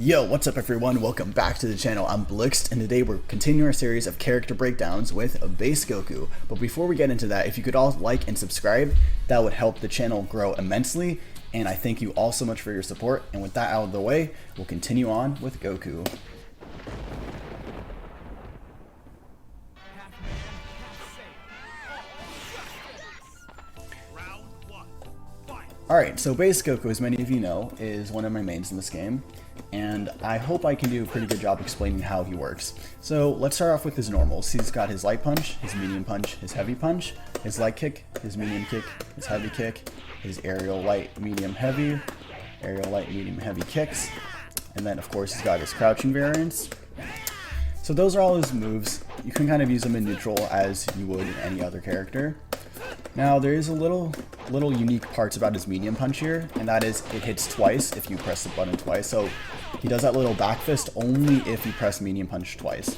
Yo, what's up everyone? Welcome back to the channel. I'm Blixt, and today we're continuing our series of character breakdowns with Base Goku. But before we get into that, if you could all like and subscribe, that would help the channel grow immensely, and I thank you all so much for your support. And with that out of the way, we'll continue on with Goku. Alright, so Base Goku, as many of you know, is one of my mains in this game, and I hope I can do a pretty good job explaining how he works. So let's start off with his normals. He's got his light punch, his medium punch, his heavy punch, his light kick, his medium kick, his heavy kick, his aerial light, medium heavy, aerial light, medium heavy kicks, and then of course he's got his crouching variants. So those are all his moves. You can kind of use them in neutral as you would in any other character. Now there is a little unique parts about his medium punch here, and that is it hits twice if you press the button twice. So he does that little back fist only if you press medium punch twice.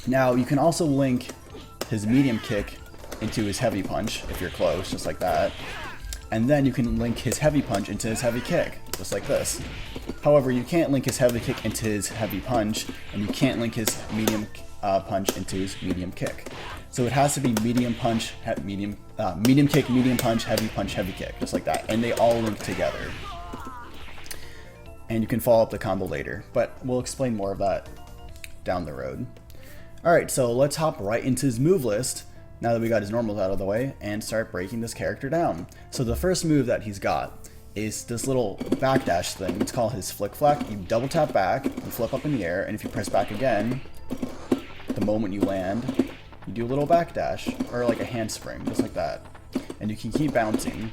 Now you can also link his medium kick into his heavy punch if you're close, just like that. And then you can link his heavy punch into his heavy kick, just like this. However, you can't link his heavy kick into his heavy punch, and you can't link his medium punch into his medium kick. So it has to be medium punch, medium kick, medium punch, heavy kick, just like that. And they all link together. And you can follow up the combo later, but we'll explain more of that down the road. Alright, so let's hop right into his move list, now that we got his normals out of the way, and start breaking this character down. So the first move that he's got is this little backdash thing. It's called his flick flack. You double tap back, you flip up in the air, and if you press back again, the moment you land, you do a little backdash, or like a handspring, just like that. And you can keep bouncing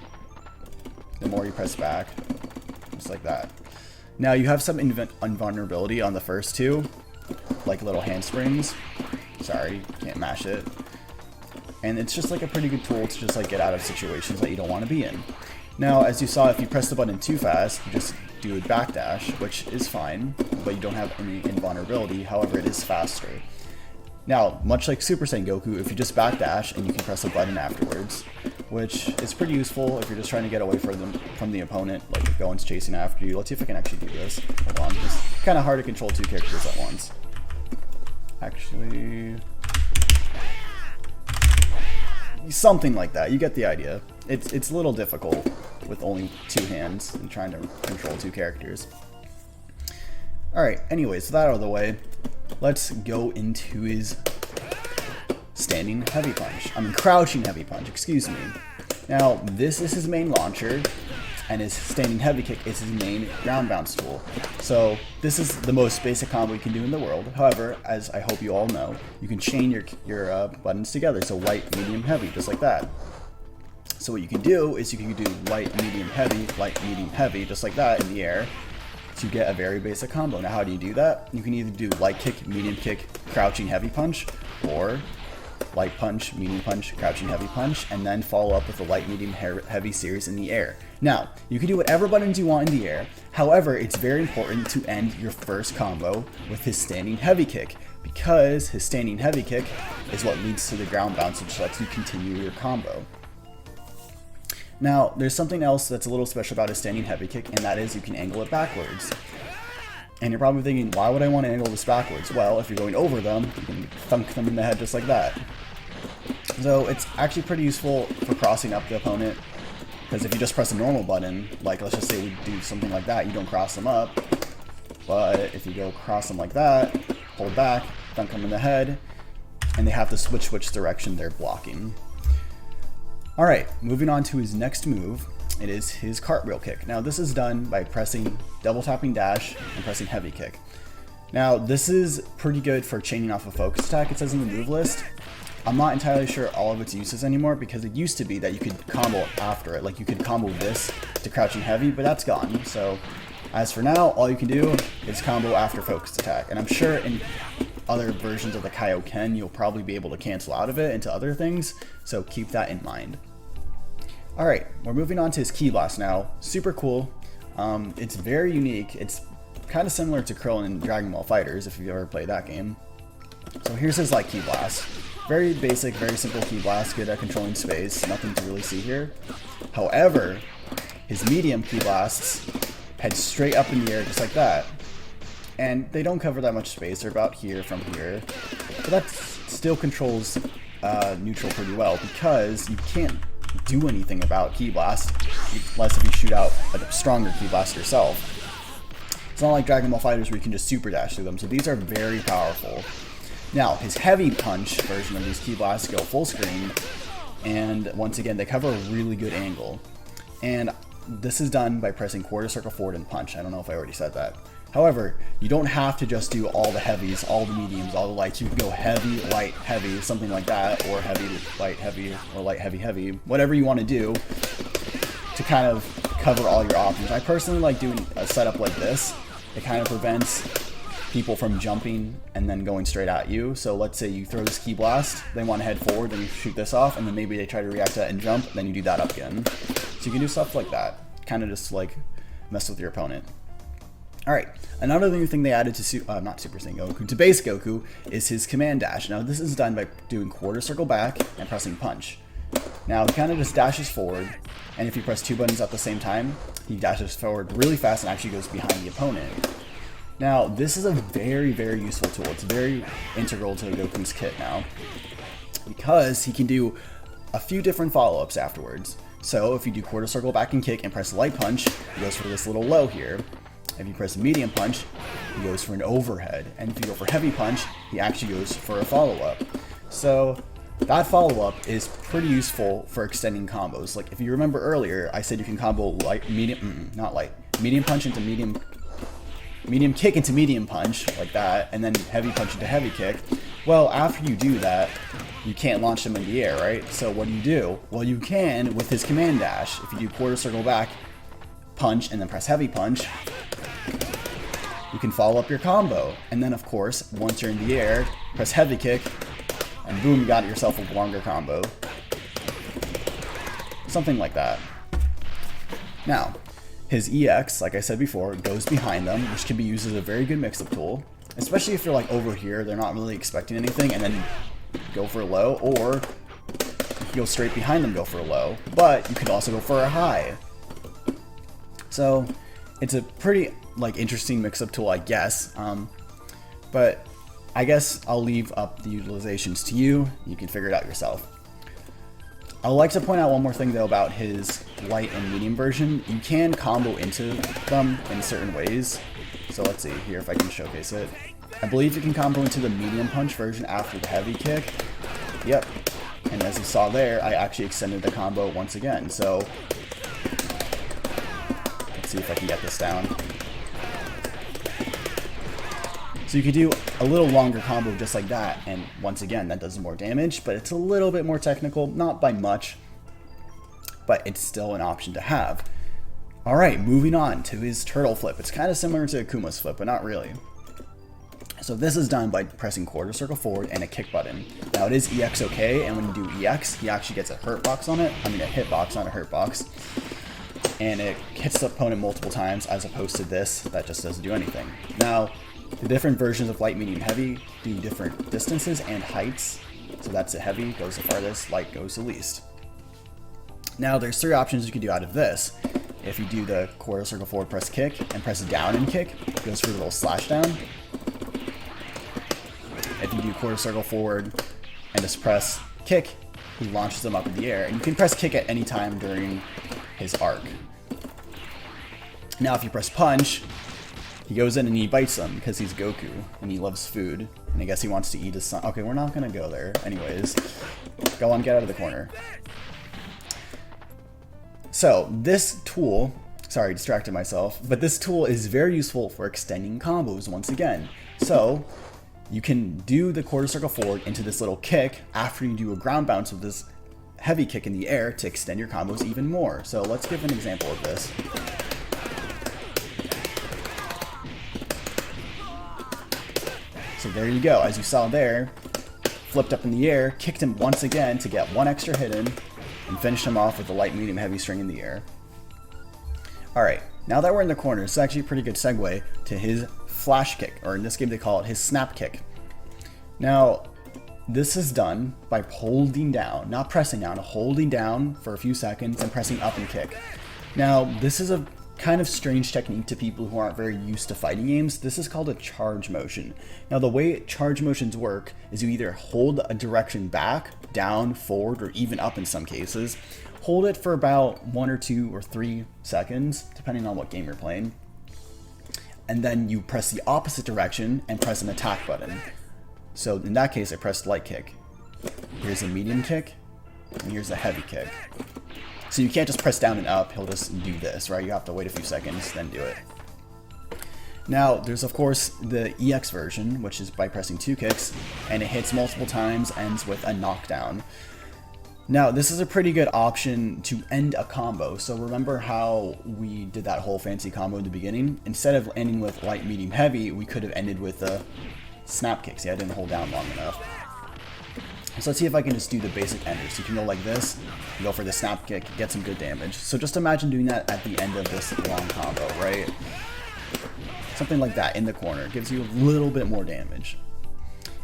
the more you press back, just like that. Now you have some invulnerability on the first two, like little handsprings. Sorry, can't mash it. And it's just like a pretty good tool to just like get out of situations that you don't want to be in. Now, as you saw, if you press the button too fast, you just do a backdash, which is fine, but you don't have any invulnerability. However, it is faster. Now, much like Super Saiyan Goku, if you just backdash and you can press a button afterwards, which is pretty useful if you're just trying to get away from the opponent, like if Goen's chasing after you. Let's see if I can actually do this. Hold on, it's kind of hard to control two characters at once. Actually, something like that. You get the idea. It's a little difficult with only two hands and trying to control two characters. Alright, anyways, that out of the way, let's go into his crouching heavy punch, excuse me. Now, this is his main launcher, and his standing heavy kick is his main ground bounce tool. So, this is the most basic combo you can do in the world. However, as I hope you all know, you can chain your buttons together, so light, medium, heavy, just like that. So what you can do is you can do light, medium, heavy, just like that in the air, to get a very basic combo. Now, how do you do that? You can either do light kick, medium kick, crouching heavy punch, or light punch, medium punch, crouching heavy punch, and then follow up with a light, medium, heavy series in the air. Now, you can do whatever buttons you want in the air. However, it's very important to end your first combo with his standing heavy kick, because his standing heavy kick is what leads to the ground bounce, which lets you continue your combo. Now, there's something else that's a little special about his standing heavy kick, and that is you can angle it backwards. And you're probably thinking, why would I want to angle this backwards? Well, if you're going over them, you can thunk them in the head just like that. So it's actually pretty useful for crossing up the opponent, because if you just press a normal button, like let's just say we do something like that, you don't cross them up. But if you go cross them like that, hold back, thunk them in the head, and they have to switch which direction they're blocking. Alright, moving on to his next move, it is his Cartwheel Kick. Now this is done by pressing double tapping dash and pressing heavy kick. Now this is pretty good for chaining off a focus attack, it says in the move list. I'm not entirely sure all of its uses anymore, because it used to be that you could combo after it, like you could combo this to crouching heavy, but that's gone. So as for now, all you can do is combo after focus attack, and I'm sure in other versions of the Kaioken, you'll probably be able to cancel out of it into other things, so keep that in mind. Alright, we're moving on to his Ki Blast now. Super cool. It's very unique. It's kind of similar to Krillin in Dragon Ball FighterZ, if you've ever played that game. So here's his Ki Blast. Very basic, very simple Ki Blast, good at controlling space, nothing to really see here. However, his medium Ki Blasts head straight up in the air just like that. And they don't cover that much space. They're about here from here. But that still controls neutral pretty well, because you can't do anything about Ki Blast unless if you shoot out a stronger Ki Blast yourself. It's not like Dragon Ball FighterZ where you can just super dash through them, so these are very powerful. Now, his heavy punch version of these Ki Blasts go full screen, and once again, they cover a really good angle. And this is done by pressing quarter circle forward and punch. I don't know if I already said that. However, you don't have to just do all the heavies, all the mediums, all the lights. You can go heavy, light, heavy, something like that, or heavy, heavy, or light, heavy, heavy, whatever you want to do to kind of cover all your options. I personally like doing a setup like this. It kind of prevents people from jumping and then going straight at you. So let's say you throw this Ki Blast, they want to head forward, then you shoot this off, and then maybe they try to react to that and jump, then you do that up again. So you can do stuff like that, kind of just like mess with your opponent. Alright, another new thing they added to, not Super Saiyan Goku, to base Goku is his command dash. Now this is done by doing quarter circle back and pressing punch. Now he kind of just dashes forward, and if you press two buttons at the same time, he dashes forward really fast and actually goes behind the opponent. Now this is a very, very useful tool. It's very integral to Goku's kit now, because he can do a few different follow-ups afterwards. So if you do quarter circle back and kick and press light punch, he goes for this little low here. If you press medium punch, he goes for an overhead. And if you go for heavy punch, he actually goes for a follow-up. So that follow-up is pretty useful for extending combos. Like if you remember earlier, I said you can combo light, medium, not light, medium punch into medium kick into medium punch, like that, and then heavy punch into heavy kick. Well, after you do that, you can't launch them in the air, right? So what do? Well, you can with his command dash. If you do quarter circle back, punch, and then press heavy punch, you can follow up your combo. And then of course, once you're in the air, press heavy kick, and boom, you got yourself a longer combo. Something like that. Now, his EX, like I said before, goes behind them, which can be used as a very good mix-up tool, especially if you're like over here, they're not really expecting anything, and then go for a low, or you can go straight behind them, go for a low, but you could also go for a high. So it's a pretty like interesting mix-up tool, I guess. But I guess I'll leave up the utilizations to you. You can figure it out yourself. I'd like to point out one more thing though about his light and medium version. You can combo into them in certain ways. So let's see here if I can showcase it. I believe you can combo into the medium punch version after the heavy kick. Yep. And as you saw there, I actually extended the combo once again. So let's see if I can get this down. So you could do a little longer combo just like that, and once again, that does more damage, but it's a little bit more technical, not by much, but it's still an option to have. Alright, moving on to his turtle flip. It's kind of similar to Akuma's flip, but not really. So this is done by pressing quarter circle forward and a kick button. Now it is EX okay, and when you do EX, he actually gets a hurt box on it. I mean a hitbox, not a hurt box. And it hits the opponent multiple times, as opposed to this, that just doesn't do anything. Now, the different versions of light, medium, heavy do different distances and heights. So that's a heavy, goes the farthest, light goes the least. Now there's three options you can do out of this. If you do the quarter circle forward press kick and press down and kick, it goes for a little slash down. If you do quarter circle forward and just press kick, he launches them up in the air. And you can press kick at any time during his arc. Now if you press punch, he goes in and he bites them because he's Goku and he loves food. And I guess he wants to eat his son. Okay, we're not going to go there. Anyways, go on, get out of the corner. So this tool, sorry, distracted myself, but this tool is very useful for extending combos once again. So you can do the quarter circle forward into this little kick after you do a ground bounce with this heavy kick in the air to extend your combos even more. So let's give an example of this. So there you go, as you saw there, flipped up in the air, kicked him once again to get one extra hit in, and finished him off with the light, medium, heavy string in the air. Alright, now that we're in the corner, it's actually a pretty good segue to his flash kick, or in this game they call it his snap kick. Now, this is done by holding down, not pressing down, holding down for a few seconds and pressing up and kick. Now, this is a kind of strange technique to people who aren't very used to fighting games. This is called a charge motion. Now the way charge motions work is you either hold a direction back, down, forward, or even up in some cases. Hold it for about 1 or 2 or 3 seconds, depending on what game you're playing. And then you press the opposite direction and press an attack button. So in that case, I pressed light kick. Here's a medium kick, and here's a heavy kick. So you can't just press down and up, he'll just do this, right? You have to wait a few seconds, then do it. Now, there's of course the EX version, which is by pressing 2 kicks, and it hits multiple times, ends with a knockdown. Now, this is a pretty good option to end a combo. So remember how we did that whole fancy combo in the beginning? Instead of ending with light, medium, heavy, we could have ended with a snap kick. See, I didn't hold down long enough. So let's see if I can just do the basic enders. So you can go like this, go for the snap kick, get some good damage. So just imagine doing that at the end of this long combo, right? Something like that in the corner. Gives you a little bit more damage.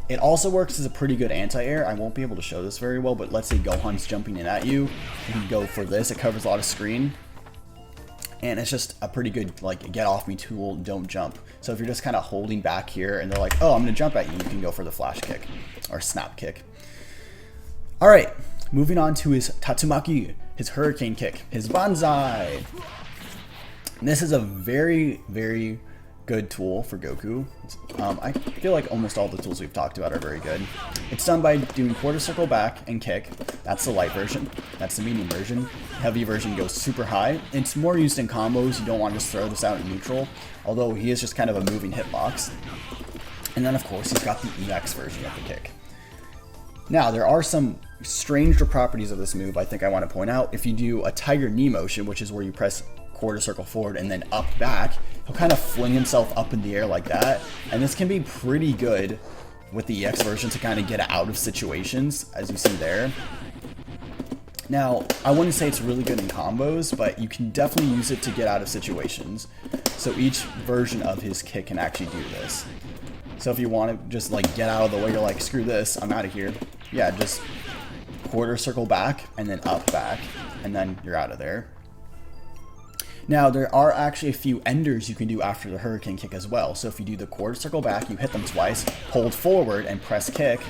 It also works as a pretty good anti-air. I won't be able to show this very well, but let's say Gohan's jumping in at you. You can go for this. It covers a lot of screen. And it's just a pretty good, like, get off me tool, don't jump. So if you're just kind of holding back here and they're like, oh, I'm going to jump at you, you can go for the flash kick or snap kick. All right, moving on to his Tatsumaki, his hurricane kick, his banzai. And this is a very, very good tool for Goku. I feel like almost all the tools we've talked about are very good. It's done by doing quarter circle back and kick. That's the light version. That's the medium version. Heavy version goes super high. It's more used in combos. You don't want to just throw this out in neutral, although he is just kind of a moving hitbox. And then of course he's got the EX version of the kick. Now there are some stranger properties of this move I think I want to point out. If you do a tiger knee motion, which is where you press quarter circle forward and then up back, he'll kind of fling himself up in the air like that, and this can be pretty good with the EX version to kind of get out of situations, as you see there. Now, I wouldn't say it's really good in combos, but you can definitely use it to get out of situations. So each version of his kick can actually do this. So if you want to just like get out of the way, you're like, screw this, I'm out of here. Yeah, just quarter circle back and then up back, and then you're out of there. Now, there are actually a few enders you can do after the hurricane kick as well. So if you do the quarter circle back, you hit them twice, hold forward and press kick,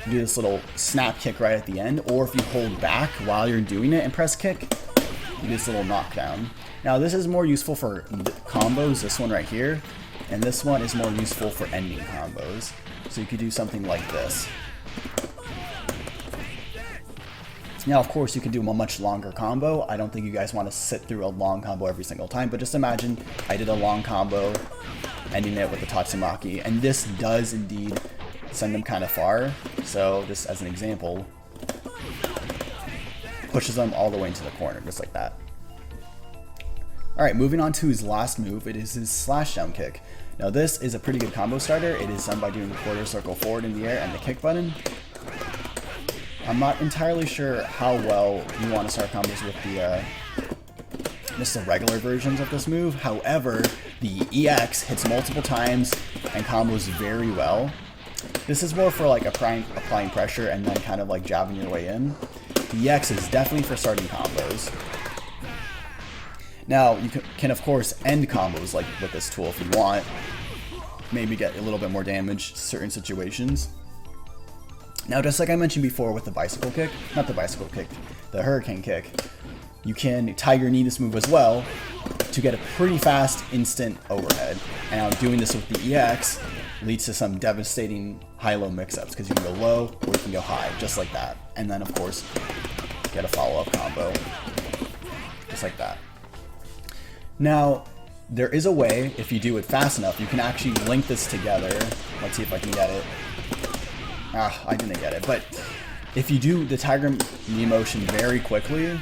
you do this little snap kick right at the end, or if you hold back while you're doing it and press kick, you do this little knockdown. Now, this is more useful for combos, this one right here, and this one is more useful for ending combos. So you could do something like this. Now, of course, you can do a much longer combo. I don't think you guys want to sit through a long combo every single time, but just imagine I did a long combo, ending it with the Tatsumaki, and this does indeed send them kind of far. So, just as an example, pushes them all the way into the corner, just like that. Alright, moving on to his last move, it is his slash down kick. Now, this is a pretty good combo starter. It is done by doing quarter circle forward in the air and the kick button. I'm not entirely sure how well you want to start combos with the regular versions of this move. However, the EX hits multiple times and combos very well. This is more for like applying pressure and then kind of like jabbing your way in. The EX is definitely for starting combos. Now, you can of course end combos like with this tool if you want. Maybe get a little bit more damage in certain situations. Now, just like I mentioned before with the bicycle kick, not the bicycle kick, the hurricane kick, you can tiger knee this move as well to get a pretty fast instant overhead. And now doing this with the EX leads to some devastating high-low mix-ups because you can go low or you can go high, just like that. And then, of course, get a follow-up combo, just like that. Now, there is a way, if you do it fast enough, you can actually link this together. Let's see if I can get it. Ah, I didn't get it, but if you do the tiger knee motion very quickly,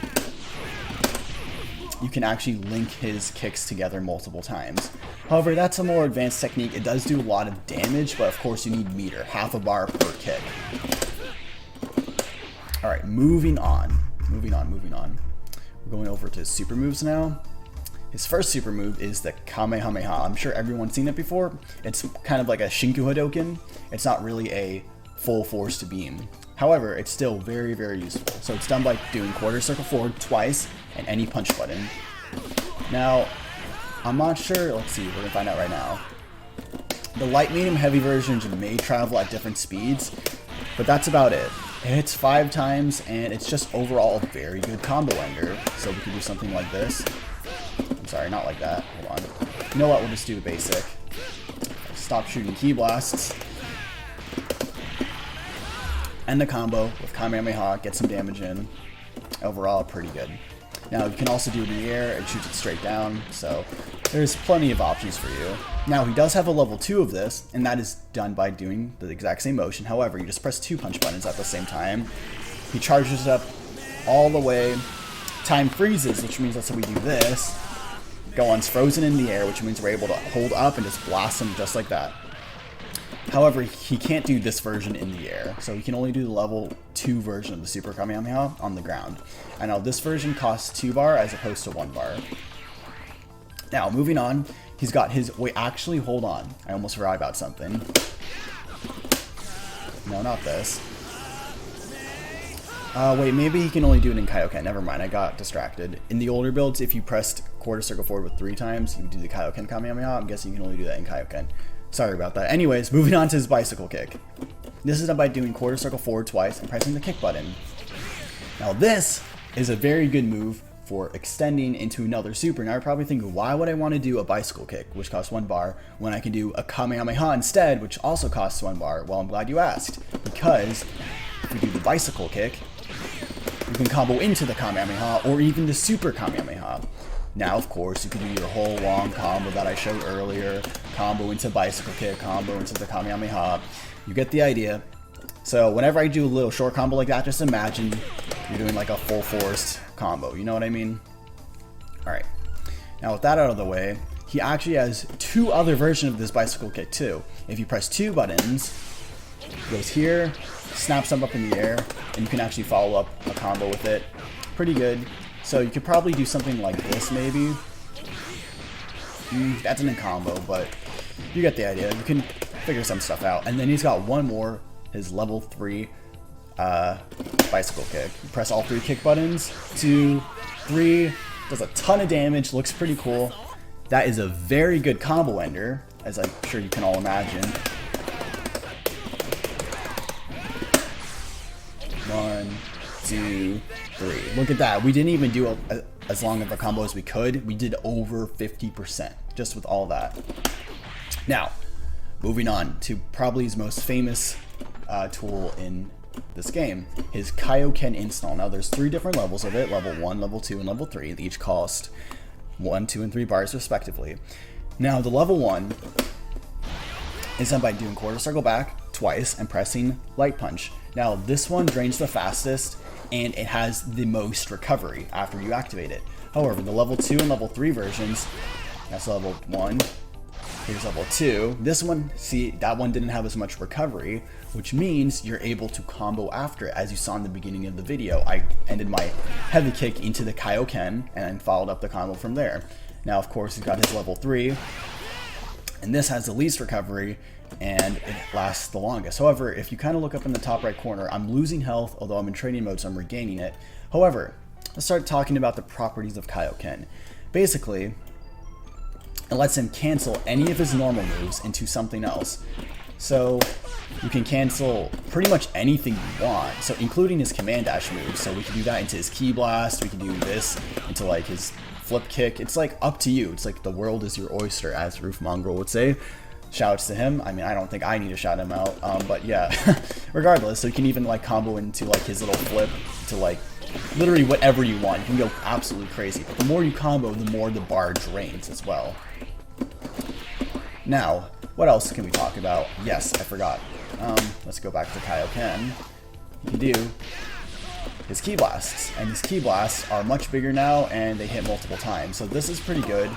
you can actually link his kicks together multiple times. However, that's a more advanced technique. It does do a lot of damage, but of course you need meter, half a bar per kick. Alright, moving on. We're going over to his super moves now. His first super move is the Kamehameha. I'm sure everyone's seen it before. It's kind of like a Shinku Hadoken. It's not really a full force to beam. However, it's still very, very useful. So it's done by doing quarter circle forward twice and any punch button. Now, I'm not sure. Let's see. We're going to find out right now. The light, medium, heavy versions may travel at different speeds, but that's about it. It hits 5 times, and it's just overall a very good combo ender. So we can do something like this. I'm sorry, not like that. Hold on. You know what? We'll just do a basic. Stop shooting ki blasts. End the combo with Kamehameha, get some damage in. Overall, pretty good. Now, you can also do it in the air and shoot it straight down, so there's plenty of options for you. Now, he does have a level 2 of this, and that is done by doing the exact same motion. However, you just press 2 punch buttons at the same time. He charges it up all the way. Time freezes, which means that's how we do this. Go on frozen in the air, which means we're able to hold up and just blast him just like that. However, he can't do this version in the air, so he can only do the level 2 version of the Super Kamehameha on the ground. And now this version costs 2 bar as opposed to 1 bar. Now, moving on, he's got his... Wait, actually, hold on. I almost forgot about something. No, not this. Wait, maybe he can only do it in Kaioken. Never mind, I got distracted. In the older builds, if you pressed quarter circle forward with 3 times, you would do the Kaioken Kamehameha. I'm guessing you can only do that in Kaioken. Sorry about that. Anyways, moving on to his bicycle kick. This is done by doing quarter circle forward twice and pressing the kick button. Now this is a very good move for extending into another super. Now you're probably thinking, why would I want to do a bicycle kick, which costs 1 bar, when I can do a Kamehameha instead, which also costs 1 bar? Well, I'm glad you asked, because if we do the bicycle kick, you can combo into the Kamehameha or even the Super Kamehameha. Now, of course, you can do your whole long combo that I showed earlier, combo into bicycle kick, combo into the Kamehameha. You get the idea. So whenever I do a little short combo like that, just imagine you're doing like a full force combo. You know what I mean? Alright. Now with that out of the way, he actually has 2 other versions of this bicycle kick too. If you press 2 buttons, it goes here, snaps them up in the air, and you can actually follow up a combo with it. Pretty good. So you could probably do something like this, maybe. That's an in combo, but you get the idea. You can figure some stuff out. And then he's got one more, his level 3 bicycle kick. You press all 3 kick buttons. 2, 3, does a ton of damage, looks pretty cool. That is a very good combo ender, as I'm sure you can all imagine. 1, 2, 3. Look at that. We didn't even do as long of a combo as we could. We did over 50% just with all that. Now, moving on to probably his most famous tool in this game, his Kaioken install. Now, there's 3 different levels of it, level 1, level 2, and level 3. They each cost 1, 2, and 3 bars respectively. Now, the level 1 is done by doing quarter circle back twice and pressing light punch. Now, this one drains the fastest, and it has the most recovery after you activate it. However, the level 2 and level 3 versions, that's level 1, here's level 2. This one, see, that one didn't have as much recovery, which means you're able to combo after it. As you saw in the beginning of the video, I ended my heavy kick into the Kaioken and followed up the combo from there. Now, of course, he's got his level 3, and this has the least recovery, and it lasts the longest. However, if you kind of look up in the top right corner, I'm losing health, although I'm in training mode, so I'm regaining it. However, let's start talking about the properties of Kaioken. Basically, it lets him cancel any of his normal moves into something else. So you can cancel pretty much anything you want, so including his command dash moves. So we can do that into his ki blast, we can do this into like his flip kick. It's like up to you. It's like the world is your oyster, as Roof Mongrel would say. Shouts to him. I mean, I don't think I need to shout him out, but yeah. Regardless, so you can even like combo into like his little flip to like literally whatever you want. You can go absolutely crazy. But the more you combo, the more the bar drains as well. Now, what else can we talk about? Yes, I forgot. Let's go back to Kaioken. You can do his ki blasts, and his ki blasts are much bigger now, and they hit multiple times. So this is pretty good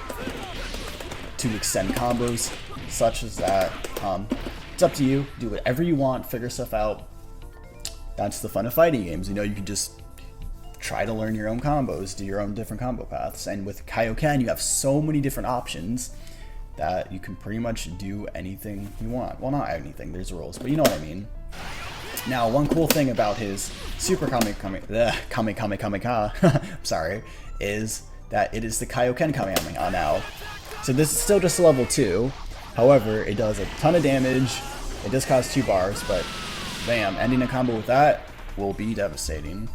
to extend combos such as that. It's up to you. Do whatever you want. Figure stuff out. That's the fun of fighting games. You know, you can just try to learn your own combos, do your own different combo paths. And with Kaioken, you have so many different options that you can pretty much do anything you want. Well, not anything. There's rules, but you know what I mean. Now, one cool thing about his Super I'm sorry, is that it is the Kaioken Kamehameha now. So this is still just a level 2. However, it does a ton of damage. It does cost 2 bars, but bam, ending a combo with that will be devastating.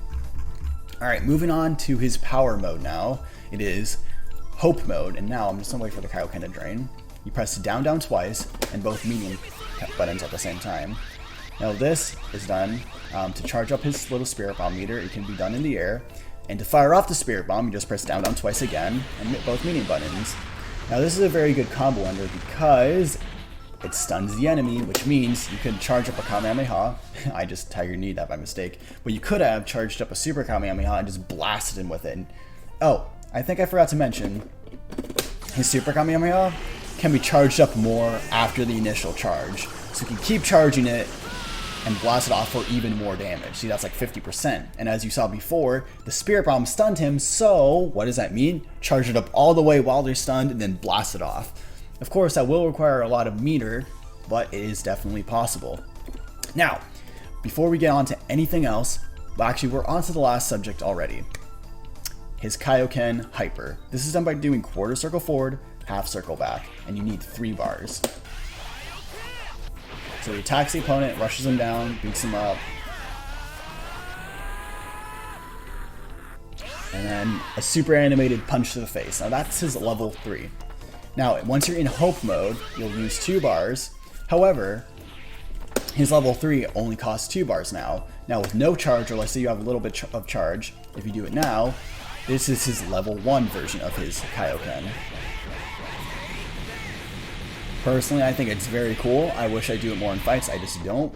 Alright, moving on to his power mode now. It is Hope mode, and now I'm just gonna wait for the Kaioken to drain. You press down, down twice, and both medium buttons at the same time. Now this is done to charge up his little Spirit Bomb meter. It can be done in the air. And to fire off the Spirit Bomb, you just press down, down twice again, and both medium buttons. Now this is a very good combo ender because it stuns the enemy, which means you could charge up a Kamehameha. I just tiger kneed that by mistake. But you could have charged up a Super Kamehameha and just blasted him with it. Oh, I think I forgot to mention, his Super Kamehameha can be charged up more after the initial charge. So you can keep charging it and blast it off for even more damage. See, that's like 50%. And as you saw before, the Spirit Bomb stunned him, so what does that mean? Charge it up all the way while they're stunned and then blast it off. Of course, that will require a lot of meter, but it is definitely possible. Now, before we get on to anything else, well, actually we're on to the last subject already. His Kaioken Hyper. This is done by doing quarter circle forward, half circle back, and you need 3 bars. So he attacks the opponent, rushes him down, beats him up, and then a super animated punch to the face. Now that's his level 3. Now once you're in Hope mode, you'll use 2 bars. However, his level 3 only costs 2 bars now. Now with no charge, or let's say you have a little bit of charge, if you do it now, this is his level 1 version of his Kaioken. Personally, I think it's very cool. I wish I do it more in fights. I just don't.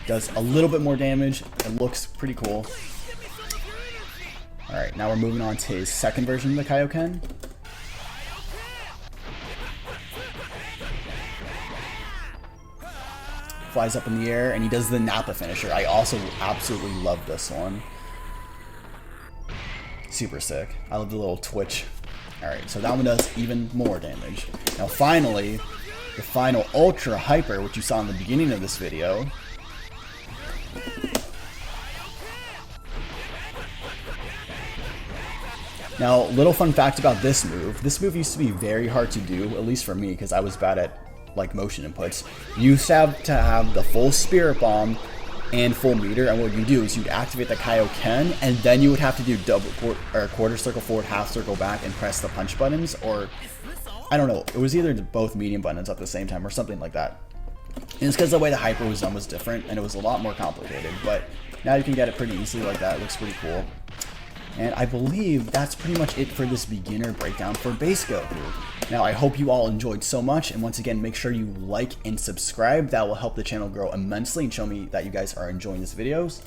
Does a little bit more damage. It looks pretty cool. Alright, now we're moving on to his second version of the Kaioken. Flies up in the air, and he does the Nappa finisher. I also absolutely love this one. Super sick. I love the little twitch. Alright, so that one does even more damage. Now finally, the final Ultra Hyper, which you saw in the beginning of this video. Now, little fun fact about this move. This move used to be very hard to do, at least for me, because I was bad at like motion inputs. You used to have the full Spirit Bomb and full meter, and what you do is you'd activate the Kaioken, and then you would have to do quarter circle forward, half circle back, and press the punch buttons, or I don't know, it was either both medium buttons at the same time or something like that. And it's because the way the Hyper was done was different, and it was a lot more complicated, but now you can get it pretty easily like that. It looks pretty cool. And I believe that's pretty much it for this beginner breakdown for base Goku. Now, I hope you all enjoyed so much, and once again, make sure you like and subscribe. That will help the channel grow immensely and show me that you guys are enjoying these videos.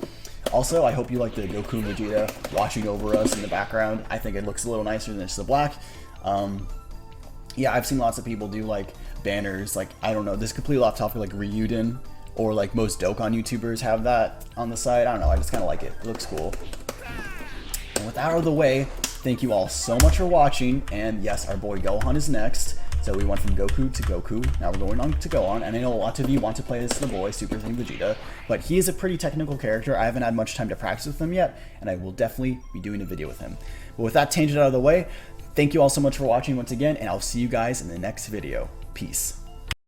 Also, I hope you like the Goku and Vegeta watching over us in the background. I think it looks a little nicer than just the black. Yeah, I've seen lots of people do like banners, like, I don't know, this is completely off topic, like Ryuden, or like most Dokkan YouTubers have that on the side. I don't know, I just kind of like it. It looks cool. And with that out of the way, thank you all so much for watching, and yes, our boy Gohan is next. So we went from Goku to Goku, now we're going on to Gohan, and I know a lot of you want to play as the boy, Super Saiyan Vegeta, but he is a pretty technical character. I haven't had much time to practice with him yet, and I will definitely be doing a video with him. But with that tangent out of the way, thank you all so much for watching once again, and I'll see you guys in the next video. Peace.